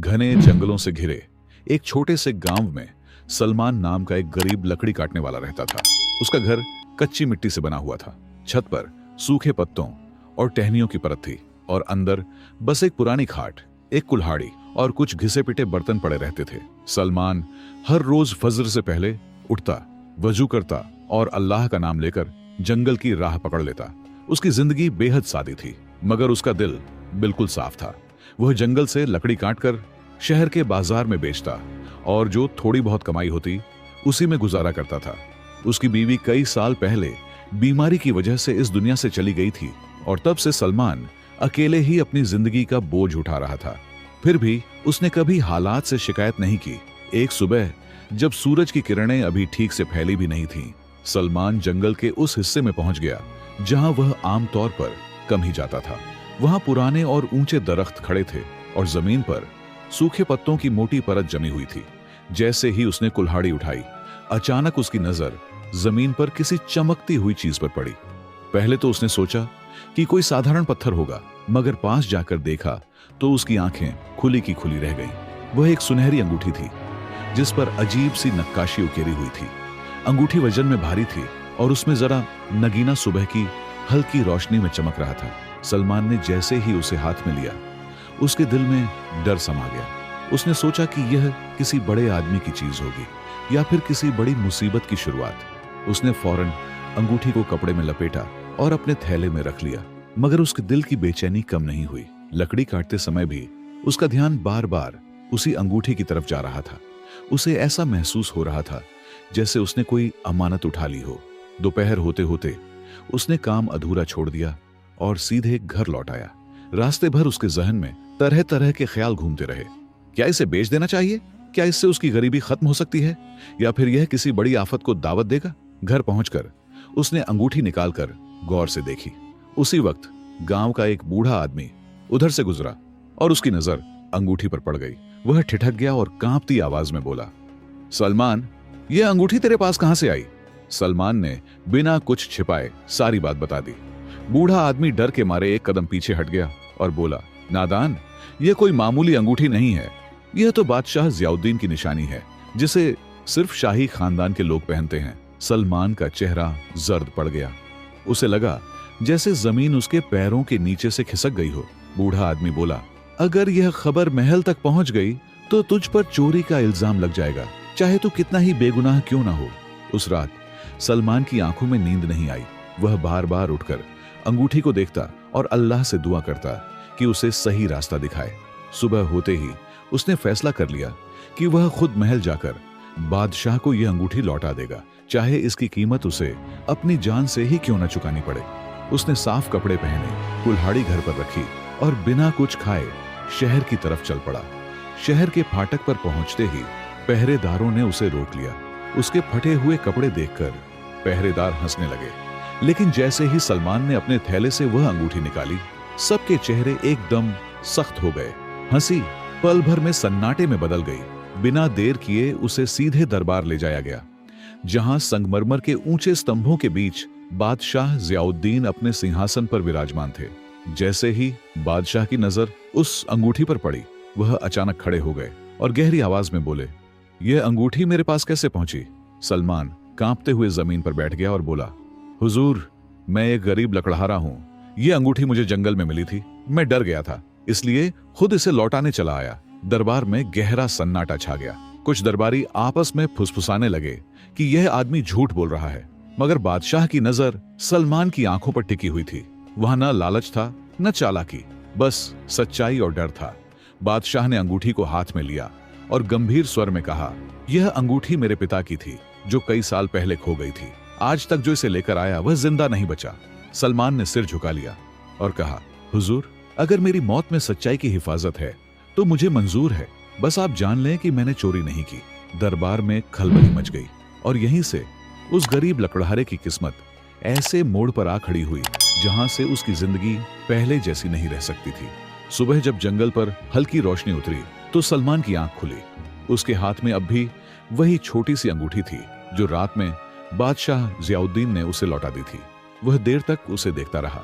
घने जंगलों से घिरे एक छोटे से गांव में सलमान नाम का एक गरीब लकड़ी काटने वाला रहता था। उसका घर कच्ची मिट्टी से बना हुआ था। छत पर सूखे पत्तों और टहनियों की परत थी और अंदर बस एक पुरानी खाट, एक कुल्हाड़ी और कुछ घिसे पिटे बर्तन पड़े रहते थे। सलमान हर रोज फजर से पहले उठता, वजू करता और अल्लाह का नाम लेकर जंगल की राह पकड़ लेता। उसकी जिंदगी बेहद सादी थी, मगर उसका दिल बिल्कुल साफ था। वह जंगल से लकड़ी काटकर शहर के बाजार में बेचता और जो थोड़ी बहुत कमाई होती उसी में गुजारा करता था। उसकी बीवी कई साल पहले बीमारी की वजह से इस दुनिया से चली गई थी और तब से सलमान अकेले ही अपनी जिंदगी का बोझ उठा रहा था। फिर भी उसने कभी हालात से शिकायत नहीं की। एक सुबह जब सूरज की किरणें अभी ठीक से फैली भी नहीं थीं, सलमान जंगल के उस हिस्से में पहुंच गया जहां वह आमतौर पर कम ही जाता था। वहां पुराने और ऊंचे दरख्त खड़े थे और जमीन पर सूखे पत्तों की मोटी परत जमी हुई थी। जैसे ही उसने कुल्हाड़ी उठाई, अचानक उसकी नजर जमीन पर किसी चमकती हुई चीज पर पड़ी। पहले तो उसने सोचा कि कोई साधारण पत्थर होगा, मगर पास जाकर देखा तो उसकी आंखें खुली की खुली रह गईं। वह एक सुनहरी अंगूठी थी जिस पर अजीब सी नक्काशी उकेरी हुई थी। अंगूठी वजन में भारी थी और उसमें जरा नगीना सुबह की हल्की रोशनी में चमक रहा था। सलमान ने जैसे ही उसे हाथ में लिया, उसके दिल में डर समा गया। उसने सोचा कि यह किसी बड़े आदमी की चीज होगी या फिर किसी बड़ी मुसीबत की शुरुआत। उसने फौरन अंगूठी को कपड़े में लपेटा और अपने थैले में रख लिया, मगर उसके दिल की बेचैनी कम नहीं हुई। लकड़ी काटते समय भी उसका ध्यान बार बार उसी अंगूठी की तरफ जा रहा था। उसे ऐसा महसूस हो रहा था जैसे उसने कोई अमानत उठा ली हो। दोपहर होते होते उसने काम अधूरा छोड़ दिया और सीधे घर लौट आया। रास्ते भर उसके जहन में तरह तरह के ख्याल घूमते रहे। क्या इसे बेच देना चाहिए? क्या इससे उसकी गरीबी खत्म हो सकती है? या फिर यह किसी बड़ी आफत को दावत देगा? घर पहुंचकर उसने अंगूठी निकालकर गौर से देखी। उसी वक्त गांव का एक बूढ़ा आदमी उधर से गुजरा और उसकी नजर अंगूठी पर पड़ गई। वह ठिठक गया और कांपती आवाज में बोला, सलमान, यह अंगूठी तेरे पास कहां से आई? सलमान ने बिना कुछ छिपाए सारी बात बता दी। बूढ़ा आदमी डर के मारे एक कदम पीछे हट गया और बोला, नादान, यह कोई मामूली अंगूठी नहीं है। यह तो बादशाह ज़ियाउद्दीन की निशानी है, जिसे सिर्फ शाही खानदान के लोग पहनते हैं। सलमान का चेहरा जर्द पड़ गया। उसे लगा जैसे जमीन उसके पैरों के नीचे से खिसक गई हो। बूढ़ा आदमी बोला, अगर यह खबर महल तक पहुंच गई तो तुझ पर चोरी का इल्जाम लग जाएगा, चाहे तू कितना ही बेगुनाह क्यों ना हो। उस रात सलमान की आंखों में नींद नहीं आई। वह बार बार उठकर अंगूठी को देखता और अल्लाह से दुआ करता कि उसे सही रास्ता दिखाए। सुबह होते ही उसने फैसला कर लिया कि वह खुद महल जाकर बादशाह को यह अंगूठी लौटा देगा, चाहे इसकी कीमत उसे अपनी जान से ही क्यों न चुकानी पड़े। उसने साफ कपड़े पहने, कुल्हाड़ी घर पर रखी और बिना कुछ खाए शहर की तरफ चल पड़ा। शहर के फाटक पर पहुंचते ही पहरेदारों ने उसे रोक लिया। उसके फटे हुए कपड़े देखकर पहरेदार हंसने लगे, लेकिन जैसे ही सलमान ने अपने थैले से वह अंगूठी निकाली, सबके चेहरे एकदम सख्त हो गए। हंसी पल भर में सन्नाटे में बदल गई। बिना देर किए उसे सीधे दरबार ले जाया गया, जहां संगमरमर के ऊंचे स्तंभों के बीच बादशाह ज़ियाउद्दीन अपने सिंहासन पर विराजमान थे। जैसे ही बादशाह की नजर उस अंगूठी पर पड़ी, वह अचानक खड़े हो गए और गहरी आवाज में बोले, यह अंगूठी मेरे पास कैसे पहुंची? सलमान कांपते हुए जमीन पर बैठ गया और बोला, हुजूर, मैं एक गरीब लकड़हारा हूं। यह अंगूठी मुझे जंगल में मिली थी। मैं डर गया था, इसलिए खुद इसे लौटाने चला आया। दरबार में गहरा सन्नाटा छा गया। कुछ दरबारी आपस में फुसफुसाने लगे कि यह आदमी झूठ बोल रहा है, मगर बादशाह की नजर सलमान की आंखों पर टिकी हुई थी। वहां न लालच था न चालाकी, बस सच्चाई और डर था। बादशाह ने अंगूठी को हाथ में लिया और गंभीर स्वर में कहा, यह अंगूठी मेरे पिता की थी, जो कई साल पहले खो गई थी। आज तक जो इसे लेकर आया वह जिंदा नहीं बचा। सलमान ने सिर झुका लिया और कहा, हुजूर, अगर मेरी मौत में सच्चाई की हिफाजत है तो मुझे मंजूर है। बस आप जान लें कि मैंने चोरी नहीं की। दरबार में खलबली मच गई और यहीं से उस गरीब लकड़हारे की किस्मत ऐसे मोड़ पर आ खड़ी हुई जहां से उसकी जिंदगी पहले जैसी नहीं रह सकती थी। सुबह जब जंगल पर हल्की रोशनी उतरी तो सलमान की आंख खुली। उसके हाथ में अब भी वही छोटी सी अंगूठी थी जो रात में बादशाह ज़ियाउद्दीन ने उसे लौटा दी थी। वह देर तक उसे देखता रहा।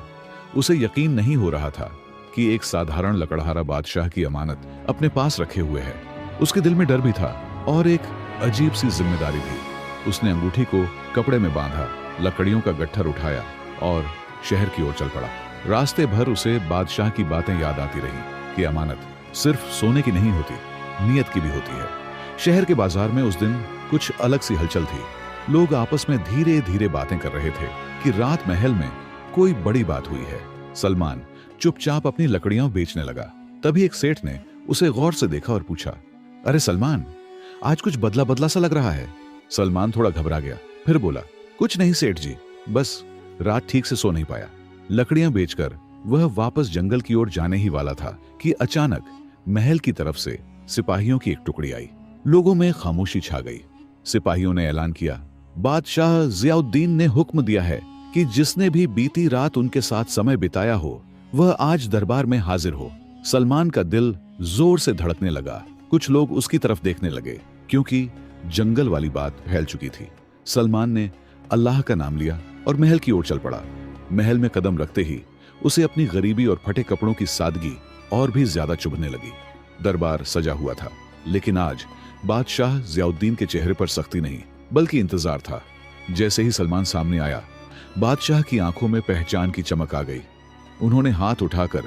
उसे यकीन नहीं हो रहा था कि एक साधारण लकड़हारा बादशाह की अमानत अपने पास रखे हुए है। उसके दिल में डर भी था और एक अजीब सी जिम्मेदारी भी। उसने अंगूठी को कपड़े में बांधा, लकड़ियों का गट्ठर उठाया और शहर की ओर चल पड़ा। रास्ते भर उसे बादशाह की बातें याद आती रही कि अमानत सिर्फ सोने की नहीं होती, नियत की भी होती है। शहर के बाजार में उस दिन कुछ अलग सी हलचल थी। लोग आपस में धीरे धीरे बातें कर रहे थे कि रात महल में कोई बड़ी बात हुई है। सलमान चुपचाप अपनी लकड़ियां बेचने लगा। तभी एक सेठ ने उसे गौर से देखा और पूछा, अरे सलमान, आज कुछ बदला बदला सा लग रहा है। सलमान थोड़ा घबरा गया, फिर बोला, कुछ नहीं सेठ जी, बस रात ठीक से सो नहीं पाया। लकड़ियां बेचकर वह वापस जंगल की ओर जाने ही वाला था कि अचानक महल की तरफ से सिपाहियों की एक टुकड़ी आई। लोगों में खामोशी छा गई। सिपाहियों ने ऐलान किया, बादशाह जियाउद्दीन ने हुक्म दिया है कि जिसने भी बीती रात उनके साथ समय बिताया हो वह आज दरबार में हाजिर हो। सलमान का दिल जोर से धड़कने लगा। कुछ लोग उसकी तरफ देखने लगे क्योंकि जंगल वाली बात फैल चुकी थी। सलमान ने अल्लाह का नाम लिया और महल की ओर चल पड़ा। महल में कदम रखते ही उसे अपनी गरीबी और फटे कपड़ों की सादगी और भी ज्यादा चुभने लगी। दरबार सजा हुआ था, लेकिन आज बादशाह जियाउद्दीन के चेहरे पर सख्ती नहीं बल्कि इंतजार था। जैसे ही सलमान सामने आया, बादशाह की आंखों में पहचान की चमक आ गई। उन्होंने हाथ उठाकर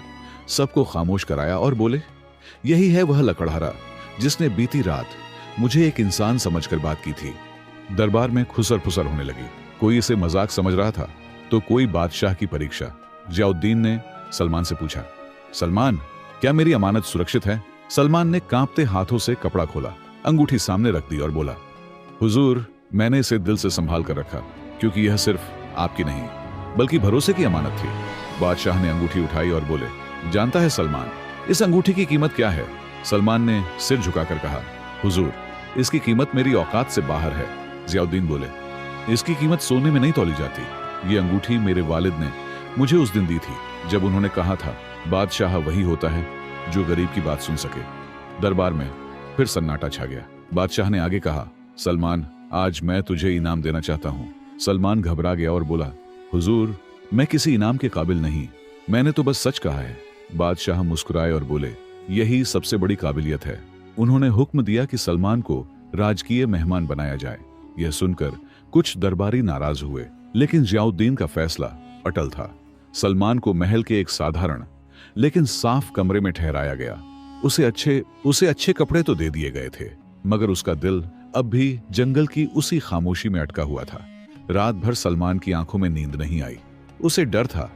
सबको खामोश कराया और बोले, यही है वह लकड़हारा जिसने बीती रात मुझे एक इंसान समझकर बात की थी। दरबार में खुसर फुसर होने लगी। कोई इसे मजाक समझ रहा था तो कोई बादशाह की परीक्षा। जियाउद्दीन ने सलमान से पूछा, सलमान, क्या मेरी अमानत सुरक्षित है? सलमान ने कांपते हाथों से कपड़ा खोला, अंगूठी सामने रख दी और बोला, हुजूर, मैंने इसे दिल से संभाल कर रखा क्योंकि यह सिर्फ आपकी नहीं बल्कि भरोसे की अमानत थी। बादशाह ने अंगूठी उठाई और बोले, जानता है सलमान, इस अंगूठी की कीमत क्या है? सलमान ने सिर झुकाकर कहा, हुजूर, इसकी कीमत मेरी औकात से बाहर है। जियाउद्दीन बोले, इसकी कीमत सोने में नहीं तौली जाती। ये अंगूठी मेरे वालिद ने मुझे उस दिन दी थी जब उन्होंने कहा था, बादशाह वही होता है जो गरीब की बात सुन सके। दरबार में फिर सन्नाटा छा गया। बादशाह ने आगे कहा, सलमान, आज मैं तुझे इनाम देना चाहता हूँ। सलमान घबरा गया और बोला, हुजूर, मैं किसी इनाम के काबिल नहीं, मैंने तो बस सच कहा है। बादशाह मुस्कुराए और बोले, यही सबसे बड़ी काबिलियत है। उन्होंने हुक्म दिया कि सलमान को राजकीय मेहमान बनाया जाए। यह सुनकर कुछ दरबारी नाराज हुए, लेकिन जियाउद्दीन का फैसला अटल था। सलमान को महल के एक साधारण लेकिन साफ कमरे में ठहराया गया। उसे अच्छे कपड़े तो दे दिए गए थे, मगर उसका दिल अब भी जंगल की उसी खामोशी में अटका हुआ था। रात भर सलमान की आंखों में नींद नहीं आई। उसे डर था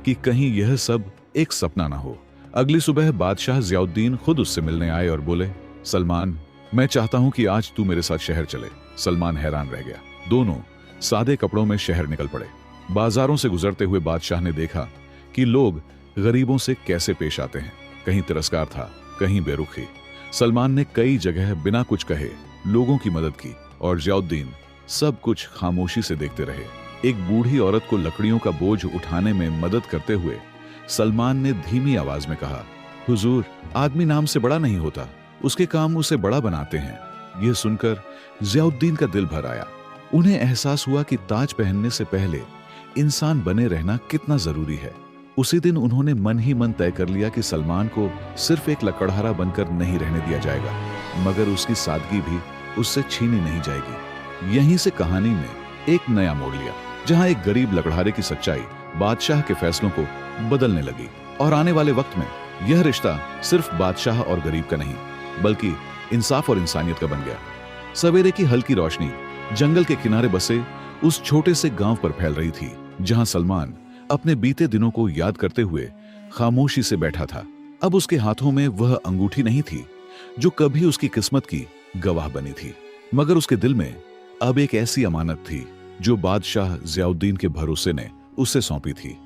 कि कहीं यह सब एक सपना ना हो। अगली सुबह बादशाह जियाउद्दीन खुद उससे मिलने आए और बोले, सलमान, मैं चाहता हूं कि आज तू मेरे साथ शहर चले। सलमान हैरान रह गया। दोनों सादे कपड़ों में शहर निकल पड़े। बाजारों से गुजरते हुए बादशाह ने देखा कि लोग गरीबों से कैसे पेश आते हैं। कहीं तिरस्कार था, कहीं बेरुखी। सलमान ने कई जगह बिना कुछ कहे लोगों की मदद की और जियाउद्दीन सब कुछ खामोशी से देखते रहे। एक बूढ़ी औरत को लकड़ियों का बोझ उठाने में मदद करते हुए सलमान ने धीमी आवाज में कहा, हुजूर, आदमी नाम से बड़ा नहीं होता, उसके काम उसे बड़ा बनाते हैं। यह सुनकर जियाउद्दीन का दिल भर आया। उन्हें एहसास हुआ कि ताज पहनने से पहले इंसान बने रहना कितना जरूरी है। उसी दिन उन्होंने मन ही मन तय कर लिया कि सलमान को सिर्फ एक लकड़हारा बनकर नहीं रहने दिया जाएगा, मगर उसकी सादगी भी उससे छीनी नहीं जाएगी। यहीं से कहानी ने एक नया मोड़ लिया, जहां एक गरीब लकड़हारे की सच्चाई बादशाह के फैसलों को बदलने लगी। और आने वाले वक्त में यह रिश्ता सिर्फ बादशाह और गरीब का नहीं बल्कि इंसाफ और इंसानियत का बन गया। सवेरे की हल्की रोशनी जंगल के किनारे बसे उस छोटे से गांव पर फैल रही थी, जहां सलमान अपने बीते दिनों को याद करते हुए खामोशी से बैठा था। अब उसके हाथों में वह अंगूठी नहीं थी जो कभी उसकी किस्मत की गवाह बनी थी, मगर उसके दिल में अब एक ऐसी अमानत थी जो बादशाह जियाउद्दीन के भरोसे ने उसे सौंपी थी।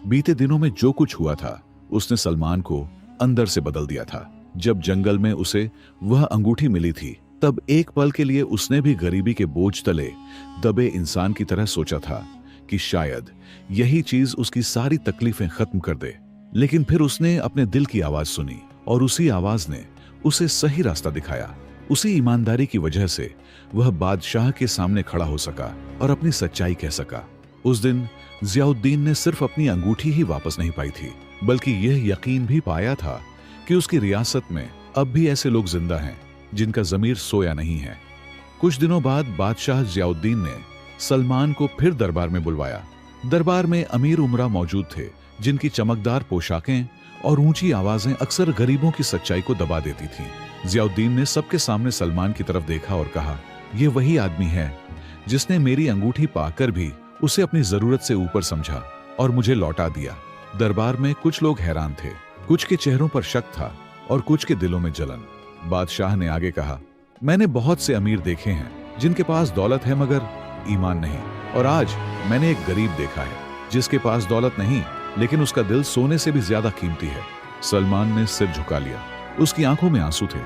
बीते दिनों में जो कुछ हुआ था उसने सलमान को अंदर से बदल दिया था। जब जंगल में उसे वह अंगूठी मिली थी, तब एक पल के लिए उसने भी गरीबी के बोझ तले दबे इंसान की तरह सोचा था कि शायद यही चीज उसकी सारी तकलीफें खत्म कर दे। लेकिन फिर उसने अपने दिल की आवाज सुनी और उसी आवाज ने उसे सही रास्ता दिखाया। उसी ईमानदारी की वजह से वह बादशाह के सामने खड़ा हो सका और अपनी सच्चाई कह सका। उस दिन जियाउद्दीन ने सिर्फ अपनी अंगूठी ही वापस नहीं पाई थी, बल्कि यह यकीन भी पाया था कि उसकी रियासत में अब भी ऐसे लोग जिंदा हैं जिनका ज़मीर सोया नहीं है। कुछ दिनों बाद बादशाह ज़ियाउद्दीन ने सलमान को फिर दरबार में बुलवाया। दरबार में अमीर उमरा मौजूद थे जिनकी चमकदार पोशाकें और ऊंची आवाजें अक्सर गरीबों की सच्चाई को दबा देती थीं। ज़ियाउद्दीन ने सबके सामने सलमान की तरफ देखा और कहा, यह वही आदमी है जिसने मेरी अंगूठी पाकर भी उसे अपनी जरूरत से ऊपर समझा और मुझे लौटा दिया। दरबार में कुछ लोग हैरान थे, कुछ के चेहरों पर शक था और कुछ के दिलों में जलन। बादशाह ने आगे कहा, मैंने बहुत से अमीर देखे हैं जिनके पास दौलत है मगर ईमान नहीं, और आज मैंने एक गरीब देखा है जिसके पास दौलत नहीं लेकिन उसका दिल सोने से भी ज्यादा कीमती है। सलमान ने सिर झुका लिया। उसकी आंखों में आंसू थे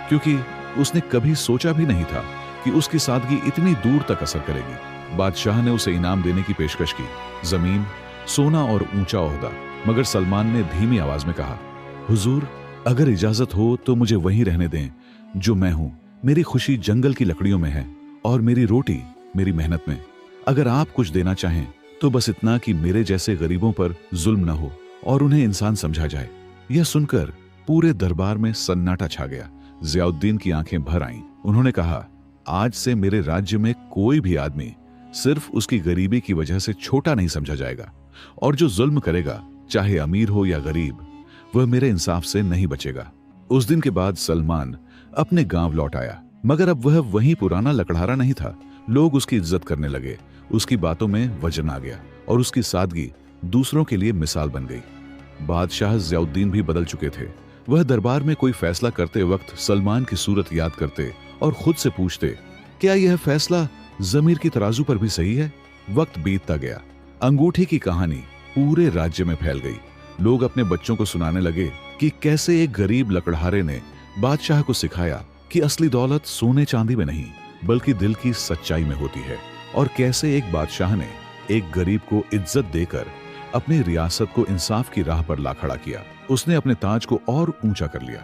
क्योंकि उसने कभी सोचा भी नहीं था कि उसकी सादगी इतनी दूर तक असर करेगी। बादशाह ने उसे इनाम देने की पेशकश की, जमीन, सोना और ऊंचा ओहदा, मगर सलमान ने धीमी आवाज में कहा, हुजूर, अगर इजाजत हो तो मुझे वहीं रहने दें जो मैं हूं। मेरी खुशी जंगल की लकड़ियों में है और मेरी रोटी मेरी मेहनत में। अगर आप कुछ देना चाहें तो बस इतना कि मेरे जैसे गरीबों पर जुल्म न हो और उन्हें इंसान समझा जाए। यह सुनकर पूरे दरबार में सन्नाटा छा गया। ज़ियाउद्दीन की आंखें भर आईं। उन्होंने कहा, आज से मेरे राज्य में कोई भी आदमी सिर्फ उसकी गरीबी की वजह से छोटा नहीं समझा जाएगा, और जो जुल्म करेगा, चाहे अमीर हो या गरीब, वह मेरे इंसाफ से नहीं बचेगा। उस दिन के बाद सलमान अपने गांव लौट आया, मगर अब वह वही पुराना लकड़हारा नहीं था। लोग उसकी इज्जत करने लगे, उसकी बातों में वजन आ गया और उसकी सादगी दूसरों के लिए मिसाल बन गई। बादशाह ज़ियाउद्दीन भी बदल चुके थे। वह दरबार में कोई फैसला करते वक्त सलमान की सूरत याद करते और खुद से पूछते, क्या यह फैसला जमीर की तराजू पर भी सही है? वक्त बीतता गया। अंगूठी की कहानी पूरे राज्य में फैल गई। लोग अपने बच्चों को सुनाने लगे कि कैसे एक गरीब लकड़हारे ने बादशाह को सिखाया कि असली दौलत सोने चांदी में नहीं बल्कि दिल की सच्चाई में होती है, और कैसे एक बादशाह ने एक गरीब को इज्जत देकर अपनी रियासत को इंसाफ की राह पर ला खड़ा किया। उसने अपने ताज को और ऊंचा कर लिया।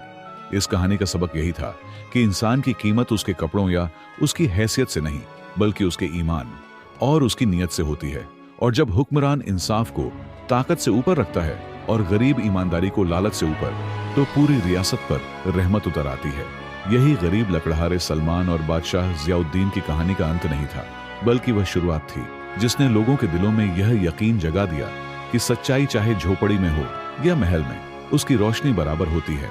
इस कहानी का सबक यही था कि इंसान की कीमत उसके कपड़ों या उसकी हैसियत से नहीं बल्कि उसके ईमान और उसकी नीयत से होती है। और जब हुक्मरान इंसाफ को ताकत से ऊपर रखता है और गरीब ईमानदारी को लालच से ऊपर, तो पूरी रियासत पर रहमत उतर आती है। यही गरीब लकड़हारे सलमान और बादशाह ज़ियाउद्दीन की कहानी का अंत नहीं था, बल्कि वह शुरुआत थी जिसने लोगों के दिलों में यह यकीन जगा दिया कि सच्चाई चाहे झोपड़ी में हो या महल में, उसकी रोशनी बराबर होती है।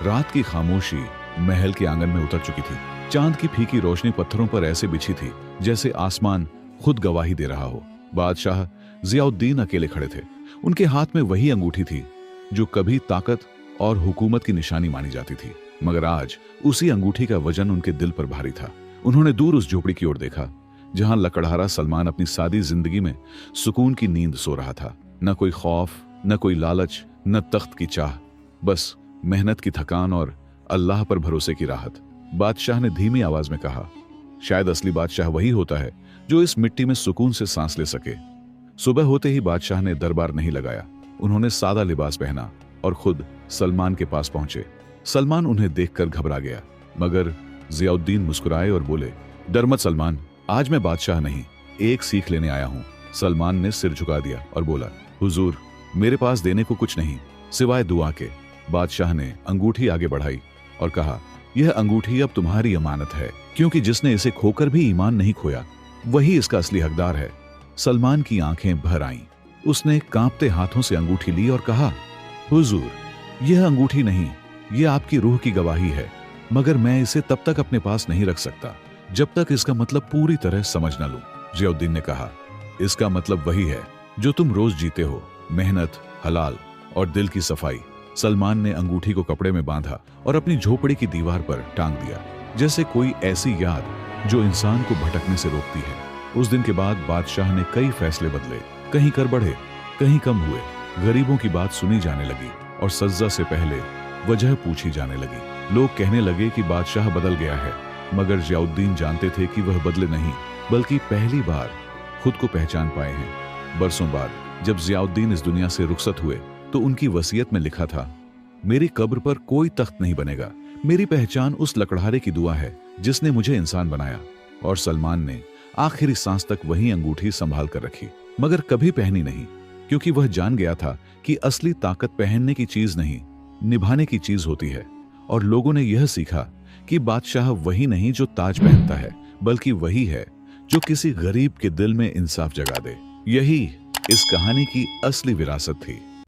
रात की खामोशी महल के आंगन में उतर चुकी थी। चांद की फीकी रोशनी पत्थरों पर ऐसे बिछी थी जैसे आसमान खुद गवाही दे रहा हो। बादशाह ज़ियाउद्दीन अकेले खड़े थे। उनके हाथ में वही अंगूठी थी जो कभी ताकत और हुकूमत की निशानी मानी जाती थी, मगर आज उसी अंगूठी का वजन उनके दिल पर भारी था। उन्होंने दूर उस झोपड़ी की ओर देखा जहां लकड़हारा सलमान अपनी सादी जिंदगी में सुकून की नींद सो रहा था। न कोई खौफ, न कोई लालच, न तख्त की चाह, बस मेहनत की थकान और अल्लाह पर भरोसे की राहत। बादशाह ने धीमी आवाज में कहा, शायद असली बादशाह वही होता है जो इस मिट्टी में सुकून से सांस ले सके। सुबह होते ही बादशाह ने दरबार नहीं लगाया। उन्होंने सादा लिबास पहना और खुद सलमान के पास पहुंचे। सलमान उन्हें देखकर घबरा गया, मगर ज़ियाउद्दीन मुस्कुराए और बोले, डर मत सलमान, आज मैं बादशाह नहीं, एक सीख लेने आया हूं। सलमान ने सिर झुका दिया और बोला, हुजूर, मेरे पास देने को कुछ नहीं सिवाय दुआ के। बादशाह ने अंगूठी आगे बढ़ाई और कहा, यह अंगूठी अब तुम्हारी अमानत है, क्योंकि जिसने इसे खोकर भी ईमान नहीं खोया वही इसका असली हकदार है। सलमान की आंखें भर आईं। उसने कांपते हाथों से अंगूठी ली और कहा, हुजूर, यह अंगूठी नहीं, यह आपकी रूह की गवाही है, मगर मैं इसे तब तक अपने पास नहीं रख सकता जब तक इसका मतलब पूरी तरह समझ न लूं। ज़ियाउद्दीन ने कहा, इसका मतलब वही है जो तुम रोज जीते हो, मेहनत, हलाल और दिल की सफाई। सलमान ने अंगूठी को कपड़े में बांधा और अपनी झोपड़ी की दीवार पर टांग दिया, जैसे कोई ऐसी याद जो इंसान को भटकने से रोकती है। उस दिन के बाद बादशाह ने कई फैसले बदले, कहीं कर बढ़े, कहीं कम हुए। गरीबों की बात सुनी जाने लगी और सज्जा से पहले वजह पूछी जाने लगी। लोग कहने लगे कि बादशाह बदल गया है, मगर ज़ियाउद्दीन जानते थे कि वह बदले नहीं, बल्कि पहली बार खुद को पहचान पाए हैं। बरसों बाद जब ज़ियाउद्दीन इस दुनिया से रुखसत हुए तो उनकी वसीयत में लिखा था, मेरी कब्र पर कोई तख्त नहीं बनेगा, मेरी पहचान उस लकड़हारे की दुआ है जिसने मुझे इंसान बनाया। और सलमान ने आखिरी सांस तक वही अंगूठी संभाल कर रखी, मगर कभी पहनी नहीं, क्योंकि वह जान गया था कि असली ताकत पहनने की चीज नहीं, निभाने की चीज होती है। और लोगों ने यह सीखा कि बादशाह वही नहीं जो ताज पहनता है, बल्कि वही है जो किसी गरीब के दिल में इंसाफ जगा दे। यही इस कहानी की असली विरासत थी।